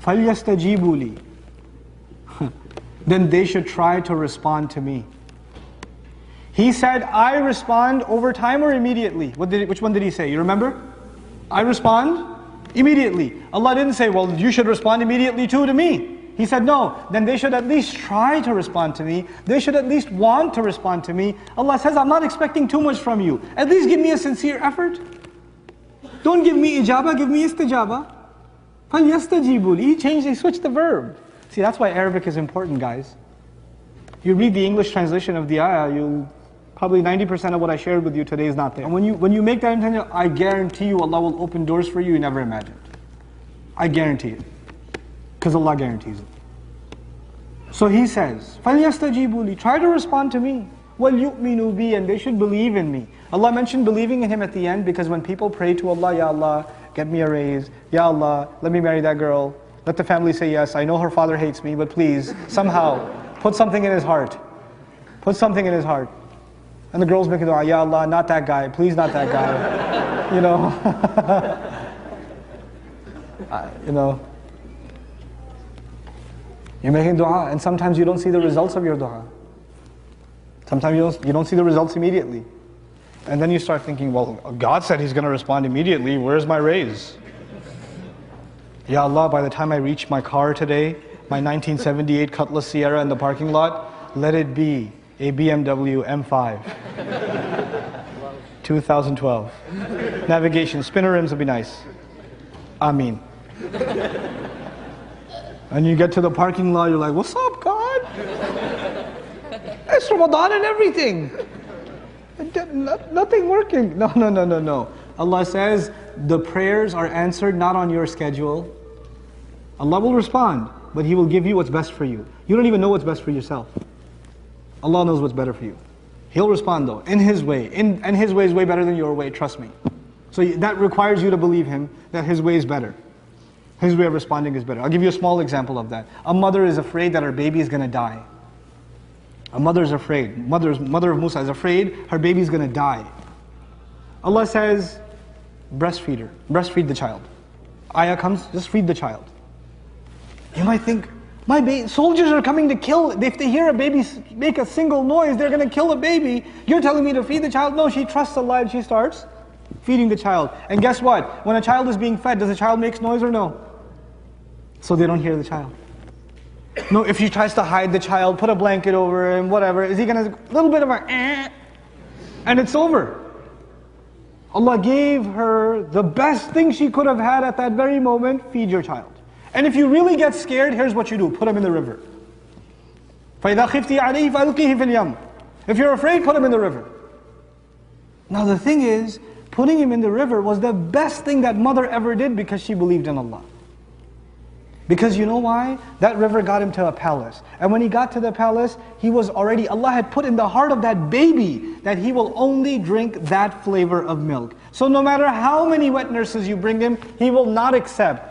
فَلْيَسْتَجِيبُوا لِي. Then they should try to respond to me. He said, I respond over time or immediately? Which one did he say? You remember? I respond immediately. Allah didn't say, well, you should respond immediately too to me. He said, no, then they should at least try to respond to me. They should at least want to respond to me. Allah says, I'm not expecting too much from you. At least give me a sincere effort. Don't give me ijaba, give me istijaba. فَلْيَسْتَجِيبُوا لِي. He switched the verb. See, that's why Arabic is important, guys. You read the English translation of the ayah, probably 90% of what I shared with you today is not there. And when you make that intention, I guarantee you Allah will open doors for you never imagined. I guarantee it. Because Allah guarantees it. So he says, فَلْيَسْتَجِيبُوا لِي. Try to respond to me. وَلْيُؤْمِنُوا بِي. And they should believe in me. Allah mentioned believing in Him at the end because when people pray to Allah, Ya Allah, get me a raise. Ya Allah, let me marry that girl. Let the family say yes. I know her father hates me, but please, somehow, put something in his heart. Put something in his heart. And the girl's making dua, Ya Allah, not that guy. Please, not that guy. You know. You know. You're making dua, and sometimes you don't see the results of your dua. Sometimes you don't see the results immediately. And then you start thinking, well, God said He's going to respond immediately. Where's my raise? Ya Allah, by the time I reach my car today, my 1978 Cutlass Sierra in the parking lot, let it be a BMW M5. 2012. Navigation, spinner rims would be nice. Ameen. And you get to the parking lot, you're like, what's up, God? It's Ramadan and everything. Nothing working. No. Allah says, the prayers are answered not on your schedule. Allah will respond, but He will give you what's best for you. You don't even know what's best for yourself. Allah knows what's better for you. He'll respond though, in His way. And His way is way better than your way, trust me. So that requires you to believe Him, that His way is better. His way of responding is better. I'll give you a small example of that. A mother is afraid that her baby is going to die. A mother is afraid. Mother of Musa is afraid her baby is going to die. Allah says, breastfeed her. Breastfeed the child. Ayah comes, just feed the child. You might think, soldiers are coming to kill. If they hear a baby make a single noise, they're going to kill a baby. You're telling me to feed the child? No, she trusts Allah and she starts feeding the child. And guess what? When a child is being fed, does the child make noise or no? So they don't hear the child. No, if she tries to hide the child, put a blanket over him, whatever, is he going to, a little bit of a and it's over. Allah gave her the best thing she could have had at that very moment, feed your child. And if you really get scared, here's what you do, put him in the river. فَإِذَا خِفْتِ عَلَيْهِ فَأَلْقِيهِ فِي الْيَمِّ. If you're afraid, put him in the river. Now the thing is, putting him in the river was the best thing that mother ever did because she believed in Allah. Because you know why? That river got him to a palace. And when he got to the palace, Allah had put in the heart of that baby that he will only drink that flavor of milk. So no matter how many wet nurses you bring him, he will not accept.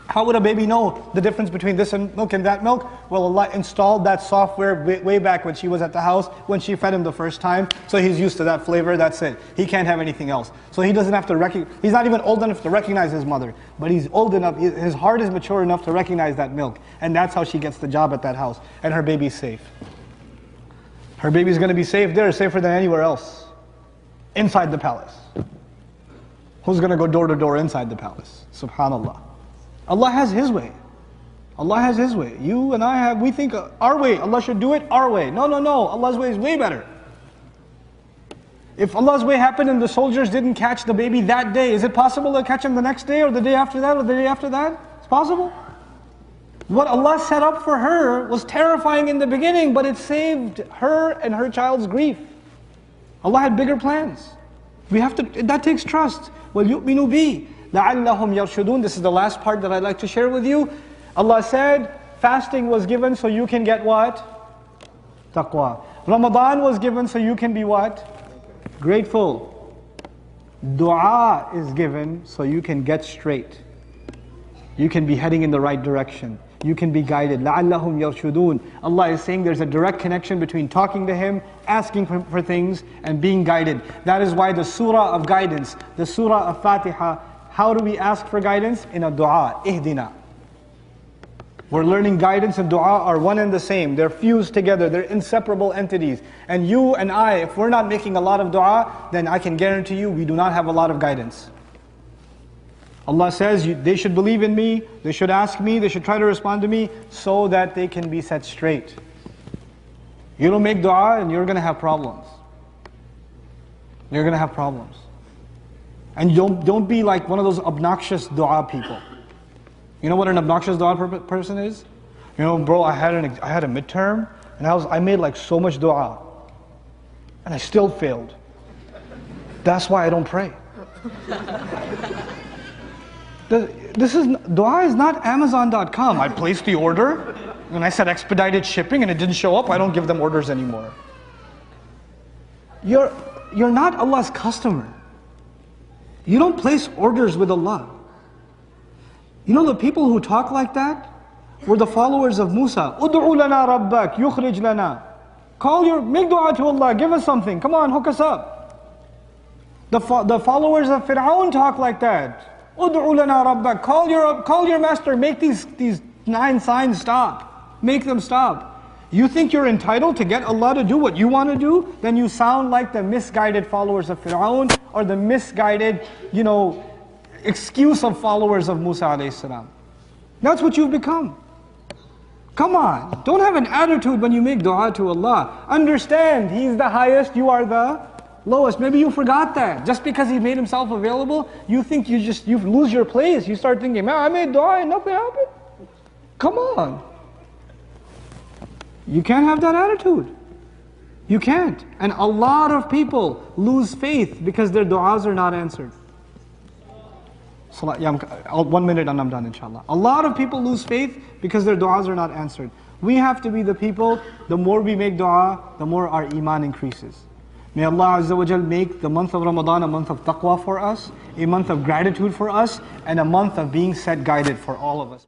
How would a baby know the difference between this milk and that milk? Well, Allah installed that software way back when she was at the house, when she fed him the first time. So he's used to that flavor, that's it. He can't have anything else. So he doesn't have to he's not even old enough to recognize his mother. But he's old enough, his heart is mature enough to recognize that milk. And that's how she gets the job at that house. And her baby's safe. Her baby's going to be safe there, safer than anywhere else. Inside the palace. Who's going to go door to door inside the palace? SubhanAllah. Allah has His way. Allah has His way. You and I we think our way, Allah should do it our way. No. Allah's way is way better. If Allah's way happened and the soldiers didn't catch the baby that day, is it possible to catch him the next day or the day after that or the day after that? It's possible. What Allah set up for her was terrifying in the beginning, but it saved her and her child's grief. Allah had bigger plans. That takes trust. وَلْيُؤْمِنُوا بِي لَعَلَّهُمْ يَرْشُدُونَ. This is the last part that I'd like to share with you. Allah said, fasting was given so you can get what? Taqwa. Ramadan was given so you can be what? Grateful. Dua is given so you can get straight. You can be heading in the right direction. You can be guided. لَعَلَّهُمْ يَرْشُدُونَ. Allah is saying there's a direct connection between talking to Him, asking for things, and being guided. That is why the surah of guidance, the surah of Fatiha, How do we ask for guidance? In a dua, ihdina. We're learning guidance and dua are one and the same. They're fused together, they're inseparable entities. And you and I, if we're not making a lot of dua, then I can guarantee you we do not have a lot of guidance. Allah says they should believe in me, they should ask me, they should try to respond to me so that they can be set straight. You don't make dua and you're going to have problems. You're going to have problems. And don't be like one of those obnoxious dua people. You know what an obnoxious dua person is? You know, bro, I had a midterm and I made like so much dua and I still failed. That's why I don't pray. Dua is not Amazon.com. I placed the order and I said expedited shipping and it didn't show up. I don't give them orders anymore. You're not Allah's customer. You don't place orders with Allah. You know the people who talk like that were the followers of Musa. Ud'u lana rabbak, yukhrij lana. Make dua to Allah, give us something. Come on, hook us up. The followers of Fir'aun talk like that. Ud'u lana rabbak, call your master, make these 9 signs stop. Make them stop. You think you're entitled to get Allah to do what you want to do? Then you sound like the misguided followers of Fir'aun or the misguided, excuse of followers of Musa alayhi salam. That's what you've become. Come on, don't have an attitude when you make dua to Allah. Understand, He's the highest, you are the lowest. Maybe you forgot that. Just because He made Himself available, you think you lose your place. You start thinking, man, I made dua and nothing happened. Come on. You can't have that attitude. You can't. And a lot of people lose faith because their du'as are not answered. 1 minute and I'm done, inshallah. A lot of people lose faith because their du'as are not answered. We have to be the people, the more we make dua, the more our iman increases. May Allah Azza wa Jal make the month of Ramadan a month of taqwa for us, a month of gratitude for us, and a month of being set guided for all of us.